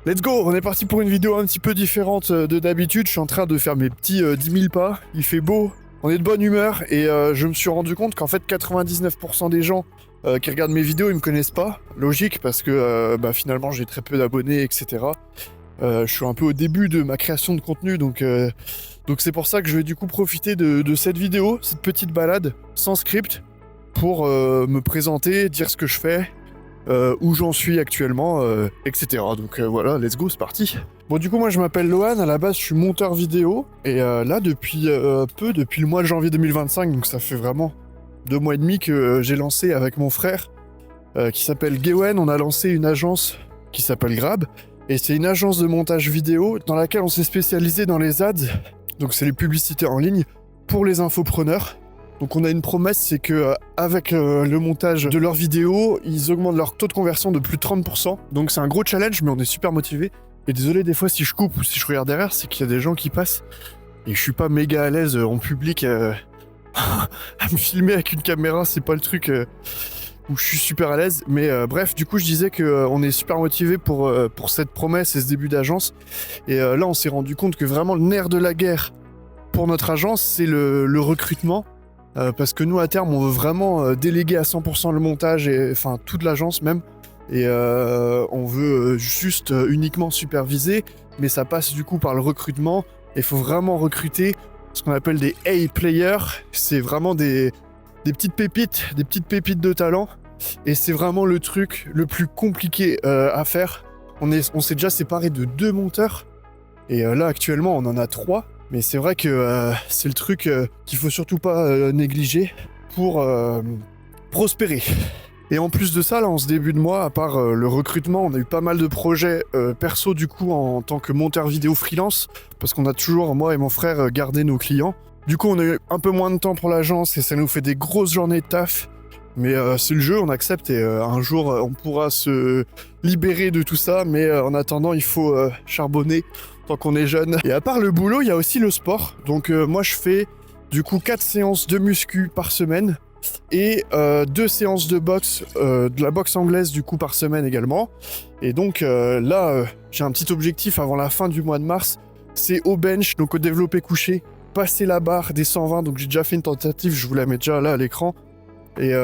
Let's go, on est parti pour une vidéo un petit peu différente de d'habitude. Je suis en train de faire mes petits 10 000 pas. Il fait beau, on est de bonne humeur et je me suis rendu compte qu'en fait 99% des gens qui regardent mes vidéos, ils me connaissent pas. Logique parce que finalement j'ai très peu d'abonnés, etc. Je suis un peu au début de ma création de contenu, donc c'est pour ça que je vais du coup profiter de cette vidéo, cette petite balade sans script, pour me présenter, dire ce que je fais, où j'en suis actuellement, etc. Donc voilà, let's go, c'est parti. Bon, du coup, moi je m'appelle Lohan, à la base je suis monteur vidéo, et là depuis depuis le mois de janvier 2025, donc ça fait vraiment 2 mois et demi que j'ai lancé avec mon frère, qui s'appelle Gewen. On a lancé une agence qui s'appelle Grab, et c'est une agence de montage vidéo dans laquelle on s'est spécialisé dans les ads, donc c'est les publicités en ligne pour les infopreneurs. Donc on a une promesse, c'est que avec le montage de leurs vidéos, ils augmentent leur taux de conversion de plus de 30%. Donc c'est un gros challenge, mais on est super motivés. Et désolé des fois si je coupe ou si je regarde derrière, c'est qu'il y a des gens qui passent et je suis pas méga à l'aise en public à me filmer avec une caméra, c'est pas le truc où je suis super à l'aise. Mais bref, du coup je disais que on est super motivés pour cette promesse et ce début d'agence. Et là on s'est rendu compte que vraiment le nerf de la guerre pour notre agence, c'est le recrutement. Parce que nous à terme on veut vraiment déléguer à 100% le montage, et enfin toute l'agence même, et on veut juste uniquement superviser, mais ça passe du coup par le recrutement. Il faut vraiment recruter ce qu'on appelle des A-players, c'est vraiment des petites pépites de talent, et c'est vraiment le truc le plus compliqué à faire. On s'est déjà séparé de 2 monteurs, et là actuellement on en a 3. Mais c'est vrai que c'est le truc qu'il faut surtout pas négliger pour prospérer. Et en plus de ça, là, en ce début de mois, à part le recrutement, on a eu pas mal de projets perso du coup en tant que monteur vidéo freelance, parce qu'on a toujours, moi et mon frère, gardé nos clients. Du coup, on a eu un peu moins de temps pour l'agence et ça nous fait des grosses journées de taf. Mais c'est le jeu, on accepte, et un jour on pourra se libérer de tout ça. Mais en attendant, il faut charbonner tant qu'on est jeune. Et à part le boulot, il y a aussi le sport. Donc moi je fais du coup 4 séances de muscu par semaine et 2 séances de boxe, de la boxe anglaise du coup par semaine également. Et donc là j'ai un petit objectif avant la fin du mois de mars, c'est au bench, donc au développé couché, passer la barre des 120. Donc j'ai déjà fait une tentative, je vous la mets déjà là à l'écran. Et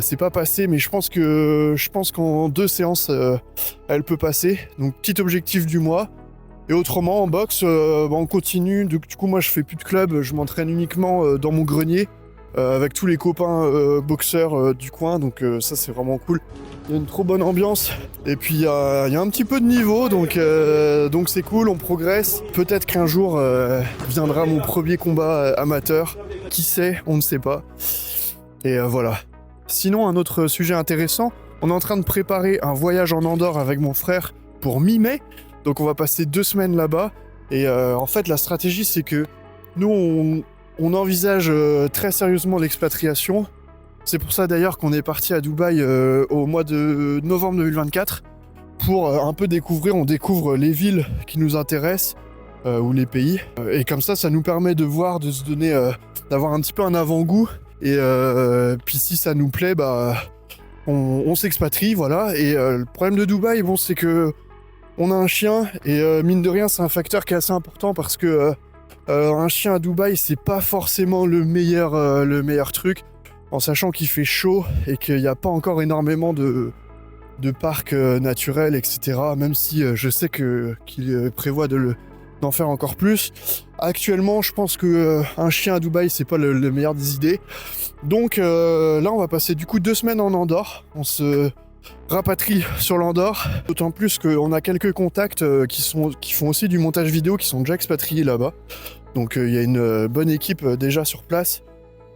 c'est pas passé, mais je pense qu'en 2 séances elle peut passer. Donc petit objectif du mois. Et autrement en boxe, on continue. Du coup moi je fais plus de club, je m'entraîne uniquement dans mon grenier avec tous les copains boxeurs du coin. Donc ça c'est vraiment cool. Il y a une trop bonne ambiance. Et puis il y a un petit peu de niveau, donc c'est cool, on progresse. Peut-être qu'un jour viendra mon premier combat amateur. Qui sait, on ne sait pas. Et voilà. Sinon, un autre sujet intéressant, on est en train de préparer un voyage en Andorre avec mon frère pour mi-mai. Donc on va passer 2 semaines là-bas. Et en fait, la stratégie, c'est que nous, on envisage très sérieusement l'expatriation. C'est pour ça d'ailleurs qu'on est parti à Dubaï au mois de novembre 2024 pour un peu découvrir. On découvre les villes qui nous intéressent ou les pays. Et comme ça nous permet de voir, de se donner, d'avoir un petit peu un avant-goût. Et puis si ça nous plaît, on s'expatrie, voilà. Et le problème de Dubaï, c'est que on a un chien, et mine de rien, c'est un facteur qui est assez important, parce que un chien à Dubaï, c'est pas forcément le meilleur truc, en sachant qu'il fait chaud et qu'il n'y a pas encore énormément de parcs naturels, etc. Même si je sais qu'il prévoit d'en faire encore plus. Actuellement, je pense que un chien à Dubaï, c'est pas le meilleur des idées. Donc là, on va passer du coup 2 semaines en Andorre. On se rapatrie sur l'Andorre, d'autant plus qu'on a quelques contacts qui font aussi du montage vidéo, qui sont déjà expatriés là-bas. Donc il y a une bonne équipe déjà sur place.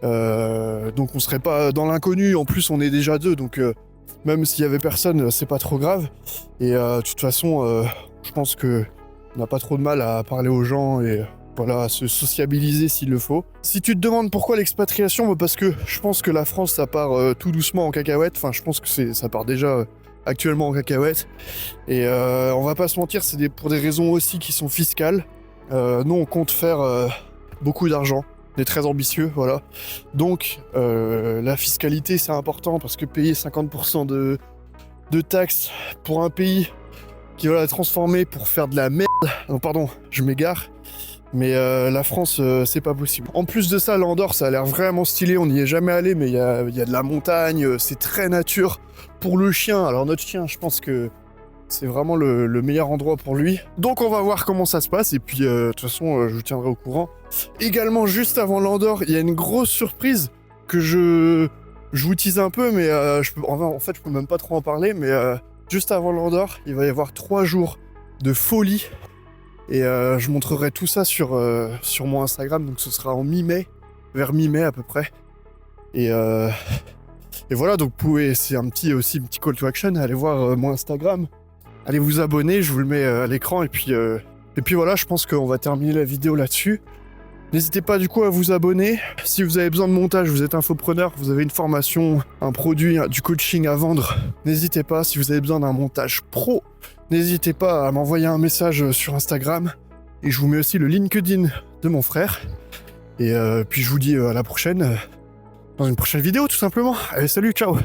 Donc on serait pas dans l'inconnu. En plus, on est déjà 2, donc même s'il y avait personne, c'est pas trop grave. Et de toute façon, je pense que on n'a pas trop de mal à parler aux gens et voilà, à se sociabiliser s'il le faut. Si tu te demandes pourquoi l'expatriation, parce que je pense que la France, ça part tout doucement en cacahuète. Enfin, je pense que ça part déjà actuellement en cacahuète. Et on va pas se mentir, c'est pour des raisons aussi qui sont fiscales. Nous, on compte faire beaucoup d'argent. On est très ambitieux, voilà. Donc, la fiscalité, c'est important, parce que payer 50% de taxes pour un pays qui va la transformer pour faire de la merde. Non, pardon, je m'égare. Mais la France, c'est pas possible. En plus de ça, l'Andorre, ça a l'air vraiment stylé. On n'y est jamais allé, mais il y a de la montagne, c'est très nature. Pour le chien, alors notre chien, je pense que c'est vraiment le meilleur endroit pour lui. Donc on va voir comment ça se passe, et puis de toute façon, je vous tiendrai au courant. Également, juste avant l'Andorre, il y a une grosse surprise que je vous tease un peu, mais en fait, je peux même pas trop en parler, mais juste avant l'Andorre, il va y avoir 3 jours de folie. Et je montrerai tout ça sur mon Instagram, donc ce sera en mi-mai, vers mi-mai à peu près. Et voilà, donc vous pouvez, c'est aussi un petit call to action, allez voir mon Instagram, allez vous abonner, je vous le mets à l'écran, et puis voilà, je pense qu'on va terminer la vidéo là-dessus. N'hésitez pas du coup à vous abonner. Si vous avez besoin de montage, vous êtes infopreneur, vous avez une formation, un produit, du coaching à vendre, n'hésitez pas. Si vous avez besoin d'un montage pro, n'hésitez pas à m'envoyer un message sur Instagram. Et je vous mets aussi le LinkedIn de mon frère. Et puis je vous dis à la prochaine, dans une prochaine vidéo tout simplement. Allez, salut, ciao!